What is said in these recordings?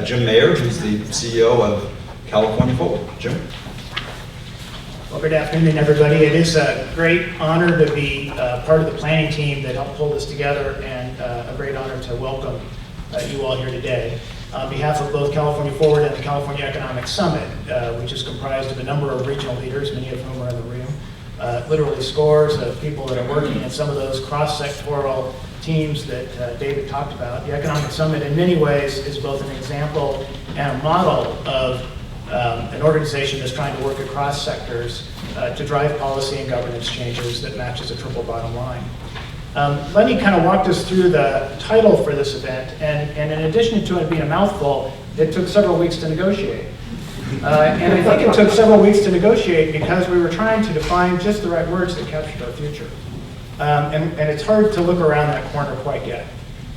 Jim Mayer, who's the CEO of California Forward. Jim? Well, good afternoon, everybody. It is a great honor to be part of the planning team that helped pull this together, and a great honor to welcome you all here today. On behalf of both California Forward and the California Economic Summit, which is comprised of a number of regional leaders, many of whom are in the room, literally scores of people that are working in some of those cross-sectoral teams that David talked about. The Economic Summit, in many ways, is both an example and a model of an organization that's trying to work across sectors to drive policy and governance changes that matches a triple bottom line. Lenny kind of walked us through the title for this event, and in addition to it being a mouthful, it took several weeks to negotiate. And I think it took several weeks to negotiate because we were trying to define just the right words that captured our future. And it's hard to look around that corner quite yet.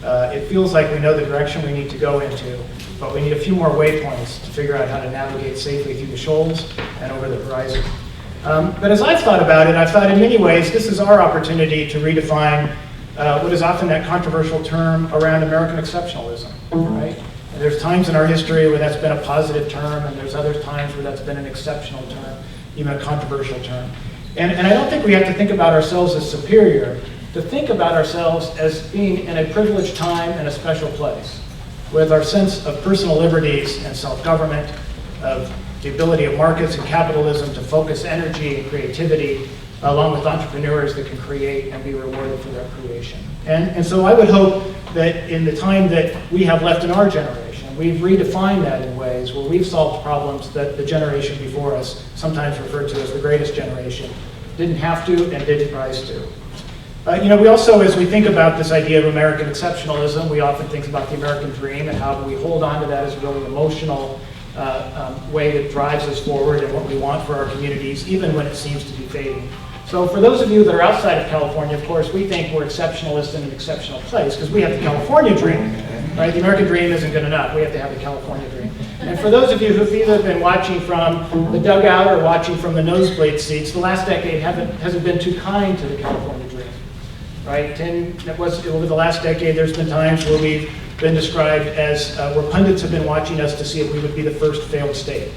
It feels like we know the direction we need to go into, but we need a few more waypoints to figure out how to navigate safely through the shoals and over the horizon. But as I've thought about it, I've thought in many ways this is our opportunity to redefine what is often that controversial term around American exceptionalism, right? And there's times in our history where that's been a positive term, and there's other times where that's been an exceptional term, even a controversial term. And I don't think we have to think about ourselves as superior, to think about ourselves as being in a privileged time and a special place, with our sense of personal liberties and self-government, of the ability of markets and capitalism to focus energy and creativity, along with entrepreneurs that can create and be rewarded for their creation. And so I would hope that in the time that we have left in our generation, we've redefined that in ways where we've solved problems that the generation before us, sometimes referred to as the greatest generation, didn't have to and didn't rise to. We also, as we think about this idea of American exceptionalism, we often think about the American dream and how we hold on to that as a really emotional way that drives us forward and what we want for our communities, even when it seems to be fading. So for those of you that are outside of California, of course, we think we're exceptionalist in an exceptional place because we have the California dream, right? The American dream isn't good enough. We have to have the California dream. And for those of you who've either been watching from the dugout or watching from the nosebleed seats, the last decade hasn't been too kind to the California dream, right? Over the last decade, there's been times where we've been described as where pundits have been watching us to see if we would be the first failed state.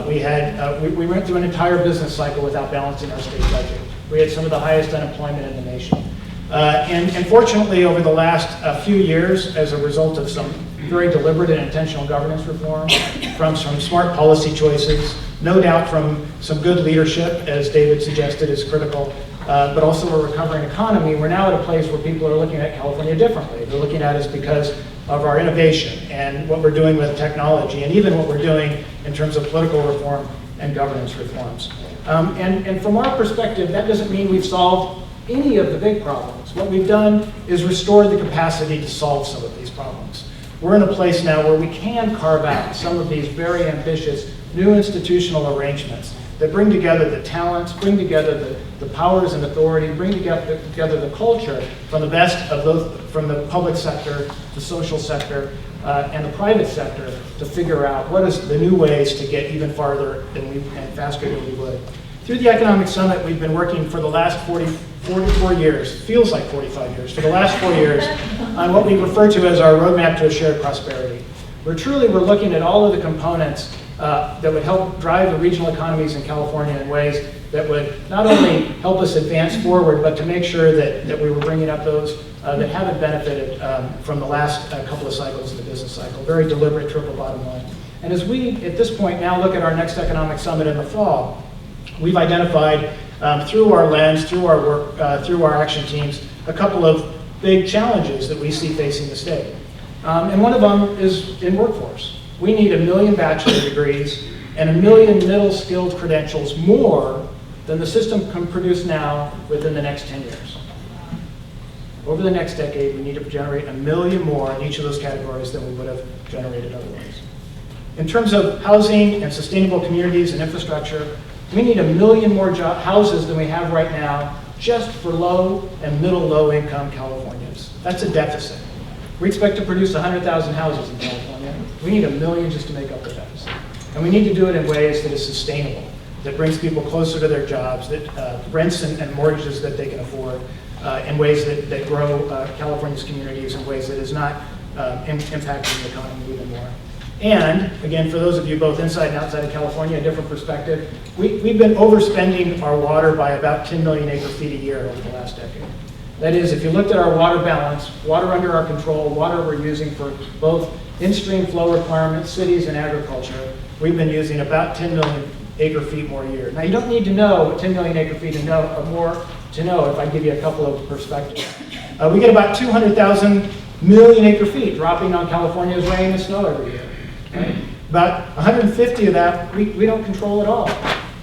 We went through an entire business cycle without balancing our state budget. We had some of the highest unemployment in the nation. And fortunately, over the last few years, as a result of some very deliberate and intentional governance reform, from some smart policy choices, no doubt from some good leadership, as David suggested is critical, but also a recovering economy, we're now at a place where people are looking at California differently. They're looking at us because of our innovation and what we're doing with technology, and even what we're doing in terms of political reform and governance reforms. And from our perspective, that doesn't mean we've solved any of the big problems. What we've done is restored the capacity to solve some of these problems. We're in a place now where we can carve out some of these very ambitious new institutional arrangements that bring together the talents, bring together the powers and authority, bring together the culture from the best of both, from the public sector, the social sector, and the private sector to figure out what is the new ways to get even farther and faster than we would. Through the Economic Summit, we've been working for the last 44 years, feels like 45 years, for the last 4 years, on what we refer to as our roadmap to a shared prosperity. We're looking at all of the components that would help drive the regional economies in California in ways that would not only help us advance forward, but to make sure that we were bringing up those that haven't benefited from the last couple of cycles of the business cycle. Very deliberate triple bottom line. And as we, at this point, now look at our next economic summit in the fall, we've identified through our lens, through our work, through our action teams, a couple of big challenges that we see facing the state. And one of them is in workforce. We need 1 million bachelor degrees and 1 million middle skilled credentials more than the system can produce now within the next 10 years. Over the next decade, we need to generate 1 million more in each of those categories than we would have generated otherwise. In terms of housing and sustainable communities and infrastructure, we need 1 million more houses than we have right now just for low and low income Californians. That's a deficit. We expect to produce 100,000 houses in California. We need 1 million just to make up the deficit. And we need to do it in ways that is sustainable, that brings people closer to their jobs, that rents and mortgages that they can afford, in ways that grow California's communities in ways that is not impacting the economy even more. And again, for those of you both inside and outside of California, a different perspective, we've been overspending our water by about 10 million acre feet a year over the last decade. That is, if you looked at our water balance, water under our control, water we're using for both in-stream flow requirements, cities, and agriculture, we've been using about 10 million acre feet more a year. Now, you don't need to know 10 million acre feet to know, or more to know if I give you a couple of perspectives. We get about 200,000 million acre feet dropping on California's rain and snow every year. Right? About 150 of that we don't control at all.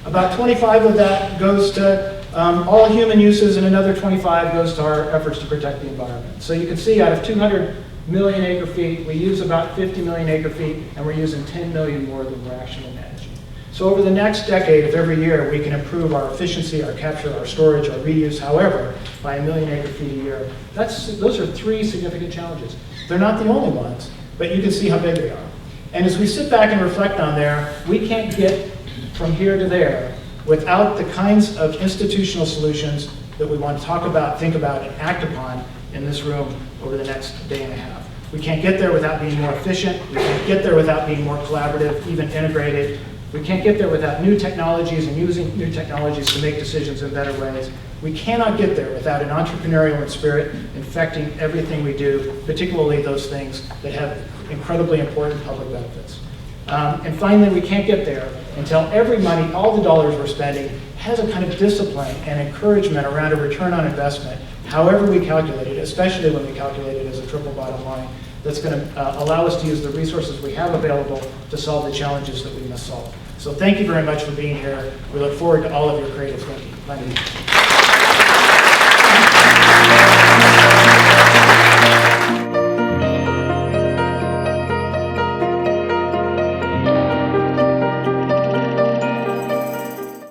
About 25 of that goes to all human uses, and another 25 goes to our efforts to protect the environment. So you can see out of 200 million acre feet, we use about 50 million acre feet, and we're using 10 million more than we're actually managing. So over the next decade, if every year we can improve our efficiency, our capture, our storage, our reuse, however, by 1 million acre feet a year, those are 3 significant challenges. They're not the only ones, but you can see how big they are. And as we sit back and reflect on there, we can't get from here to there without the kinds of institutional solutions that we want to talk about, think about, and act upon in this room over the next day and a half. We can't get there without being more efficient. We can't get there without being more collaborative, even integrated. We can't get there without new technologies and using new technologies to make decisions in better ways. We cannot get there without an entrepreneurial spirit infecting everything we do, particularly those things that have incredibly important public benefits. And finally, we can't get there until every money, all the dollars we're spending, has a kind of discipline and encouragement around a return on investment, however we calculate it, especially when we calculate it as a triple bottom line, that's going to allow us to use the resources we have available to solve the challenges that we must solve. So thank you very much for being here. We look forward to all of your creative thinking. Thank you.